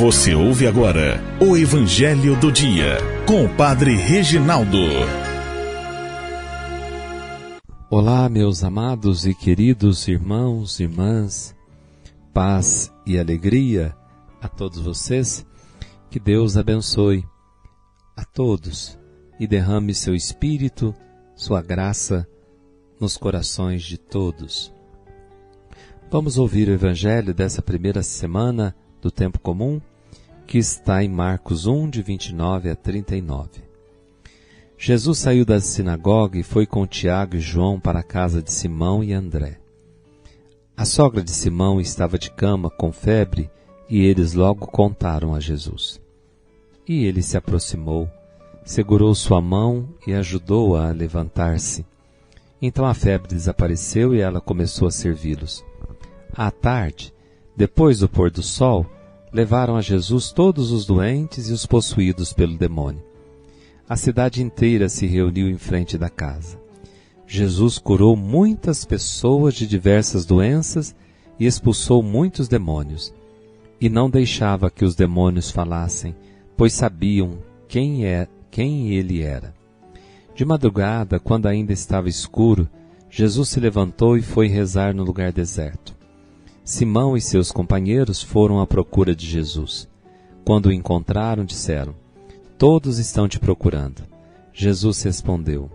Você ouve agora o Evangelho do Dia, com o Padre Reginaldo. Olá, meus amados e queridos irmãos e irmãs, paz e alegria a todos vocês. Que Deus abençoe a todos e derrame seu Espírito, sua graça nos corações de todos. Vamos ouvir o Evangelho dessa primeira semana do Tempo Comum, que está em Marcos 1, de 29 a 39. Jesus saiu da sinagoga e foi com Tiago e João para a casa de Simão e André. A sogra de Simão estava de cama com febre e eles logo contaram a Jesus. E ele se aproximou, segurou sua mão e ajudou-a a levantar-se. Então a febre desapareceu e ela começou a servi-los. À tarde, depois do pôr do sol, levaram a Jesus todos os doentes e os possuídos pelo demônio. A cidade inteira se reuniu em frente da casa. Jesus curou muitas pessoas de diversas doenças e expulsou muitos demônios. E não deixava que os demônios falassem, pois sabiam quem ele era. De madrugada, quando ainda estava escuro, Jesus se levantou e foi rezar no lugar deserto. Simão e seus companheiros foram à procura de Jesus. Quando o encontraram, disseram: "Todos estão te procurando." Jesus respondeu: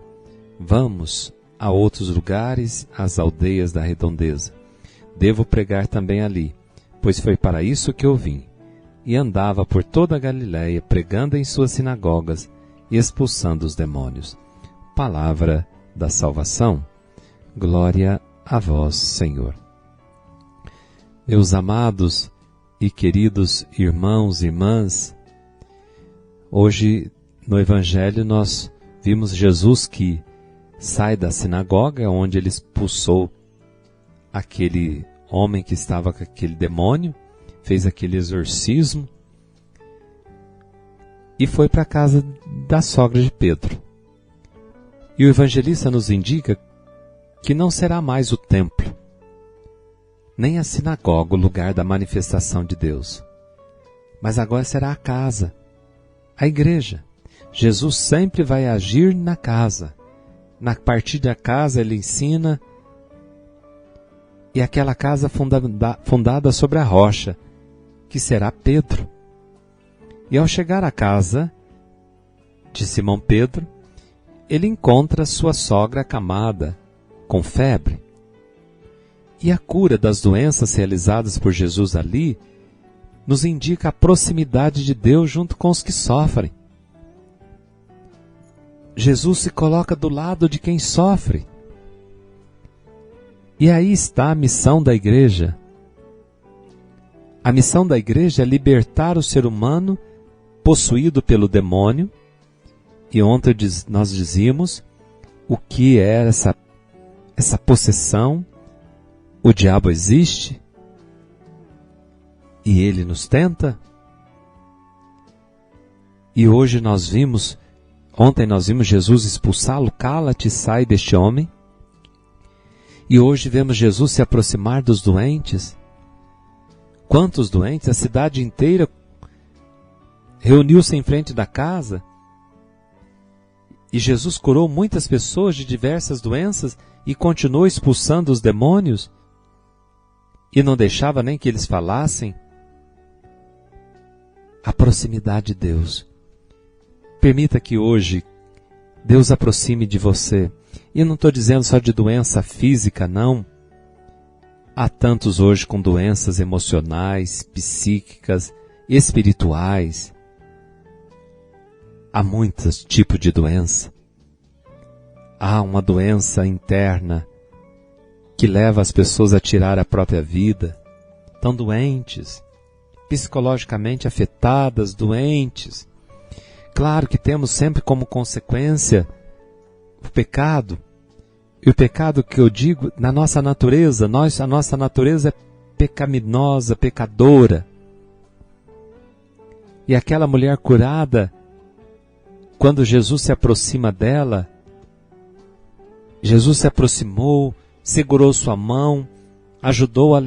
"Vamos a outros lugares, às aldeias da redondeza. Devo pregar também ali, pois foi para isso que eu vim." E andava por toda a Galiléia, pregando em suas sinagogas e expulsando os demônios. Palavra da salvação. Glória a vós, Senhor. Meus amados e queridos irmãos e irmãs, hoje no Evangelho nós vimos Jesus que sai da sinagoga, onde ele expulsou aquele homem que estava com aquele demônio, fez aquele exorcismo e foi para a casa da sogra de Pedro. E o evangelista nos indica que não será mais o templo, nem a sinagoga, o lugar da manifestação de Deus, mas agora será a casa, a igreja. Jesus sempre vai agir na casa. Na partir da casa ele ensina, e aquela casa fundada sobre a rocha, que será Pedro. E ao chegar à casa de Simão Pedro, ele encontra sua sogra acamada, com febre. E a cura das doenças realizadas por Jesus ali nos indica a proximidade de Deus junto com os que sofrem. Jesus se coloca do lado de quem sofre. E aí está a missão da igreja. A missão da igreja é libertar o ser humano possuído pelo demônio. E ontem nós dizíamos o que é essa possessão. O diabo existe e ele nos tenta. E hoje ontem nós vimos Jesus expulsá-lo: "Cala-te, sai deste homem." E hoje vemos Jesus se aproximar dos doentes. Quantos doentes? A cidade inteira reuniu-se em frente da casa. E Jesus curou muitas pessoas de diversas doenças e continuou expulsando os demônios. E não deixava nem que eles falassem. A proximidade de Deus. Permita que hoje Deus aproxime de você. E não estou dizendo só de doença física, não. Há tantos hoje com doenças emocionais, psíquicas, espirituais. Há muitos tipos de doença. Há uma doença interna que leva as pessoas a tirar a própria vida. Estão doentes, psicologicamente afetadas, doentes. Claro que temos sempre como consequência o pecado. E o pecado que eu digo, na nossa natureza, a nossa natureza é pecaminosa, pecadora. E aquela mulher curada, quando Jesus se aproxima dela, Jesus se aproximou, segurou sua mão, ajudou a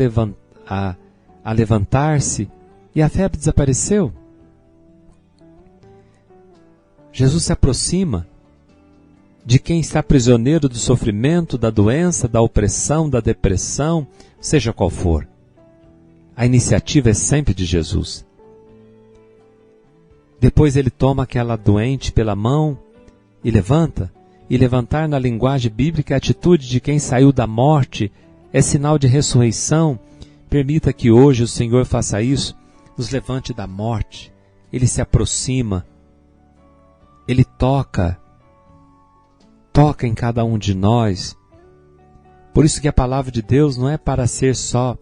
levantar-se E a febre desapareceu. Jesus se aproxima de quem está prisioneiro do sofrimento, da doença, da opressão, da depressão, seja qual for. A iniciativa é sempre de Jesus. Depois ele toma aquela doente pela mão e levanta. E levantar na linguagem bíblica a atitude de quem saiu da morte é sinal de ressurreição. Permita que hoje o Senhor faça isso, nos levante da morte. Ele se aproxima, Ele toca em cada um de nós. Por isso que a palavra de Deus não é para ser só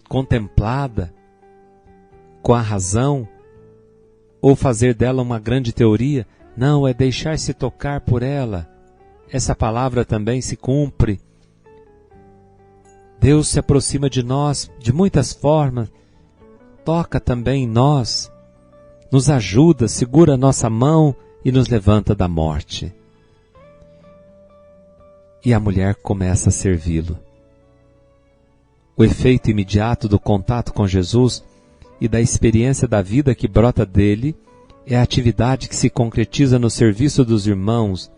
contemplada com a razão ou fazer dela uma grande teoria. Não, é deixar-se tocar por ela. Essa palavra também se cumpre. Deus se aproxima de nós de muitas formas. Toca também em nós. Nos ajuda, segura a nossa mão e nos levanta da morte. E a mulher começa a servi-lo. O efeito imediato do contato com Jesus e da experiência da vida que brota dele é a atividade que se concretiza no serviço dos irmãos.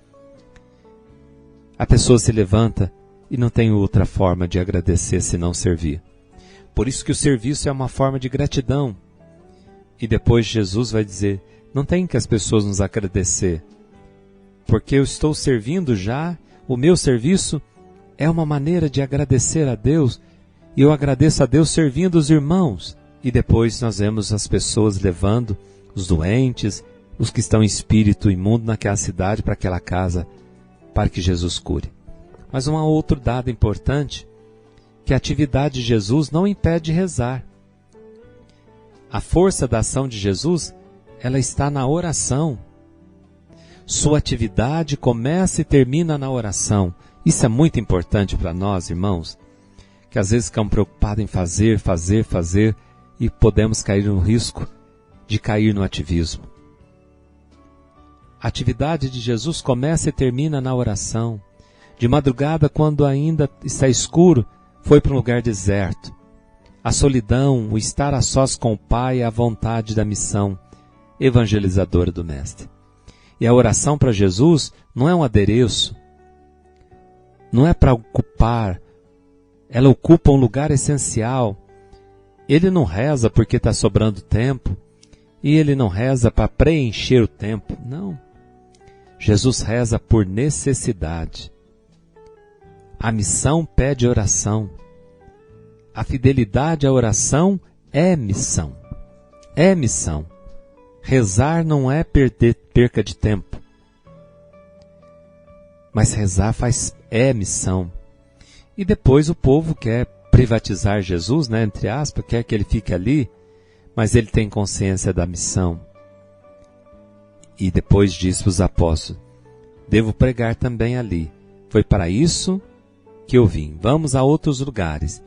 A pessoa se levanta e não tem outra forma de agradecer senão servir. Por isso que o serviço é uma forma de gratidão. E depois Jesus vai dizer, não tem que as pessoas nos agradecer, porque eu estou servindo já, o meu serviço é uma maneira de agradecer a Deus, e eu agradeço a Deus servindo os irmãos. E depois nós vemos as pessoas levando os doentes, os que estão em espírito imundo naquela cidade, para aquela casa, para que Jesus cure. Mas um outro dado importante, que a atividade de Jesus não impede rezar. A força da ação de Jesus, ela está na oração. Sua atividade começa e termina na oração. Isso é muito importante para nós, irmãos, que às vezes ficamos preocupados em fazer, e podemos cair no risco de cair no ativismo. A atividade de Jesus começa e termina na oração. De madrugada, quando ainda está escuro, foi para um lugar deserto. A solidão, o estar a sós com o Pai é a vontade da missão evangelizadora do Mestre. E a oração para Jesus não é um adereço, não é para ocupar, ela ocupa um lugar essencial. Ele não reza porque está sobrando tempo, e ele não reza para preencher o tempo, não. Jesus reza por necessidade. A missão pede oração. A fidelidade à oração é missão. É missão. Rezar não é perca de tempo. Mas rezar é missão. E depois o povo quer privatizar Jesus, né, entre aspas, quer que ele fique ali, mas ele tem consciência da missão. E depois diz para os apóstolos, devo pregar também ali. Foi para isso que eu vim. Vamos a outros lugares,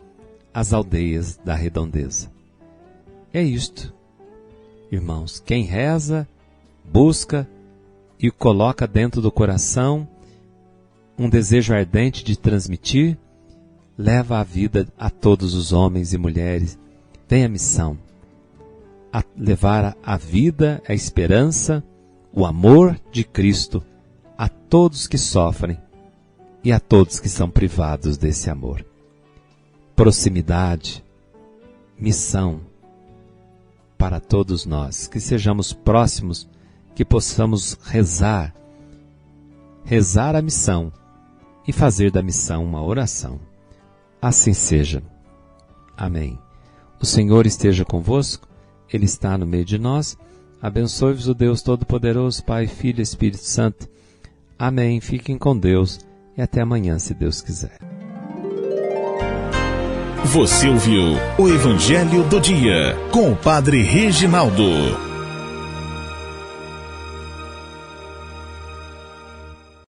as aldeias da redondeza. É isto, irmãos. Quem reza, busca e coloca dentro do coração um desejo ardente de transmitir, leva a vida a todos os homens e mulheres. Tem a missão, a levar a vida, a esperança, o amor de Cristo a todos que sofrem e a todos que são privados desse amor. Proximidade, missão para todos nós, que sejamos próximos, que possamos rezar a missão e fazer da missão uma oração. Assim seja. Amém. O Senhor esteja convosco, Ele está no meio de nós. Abençoe-vos o Deus Todo-Poderoso, Pai, Filho e Espírito Santo. Amém. Fiquem com Deus e até amanhã, se Deus quiser. Você ouviu o Evangelho do Dia com o Padre Reginaldo.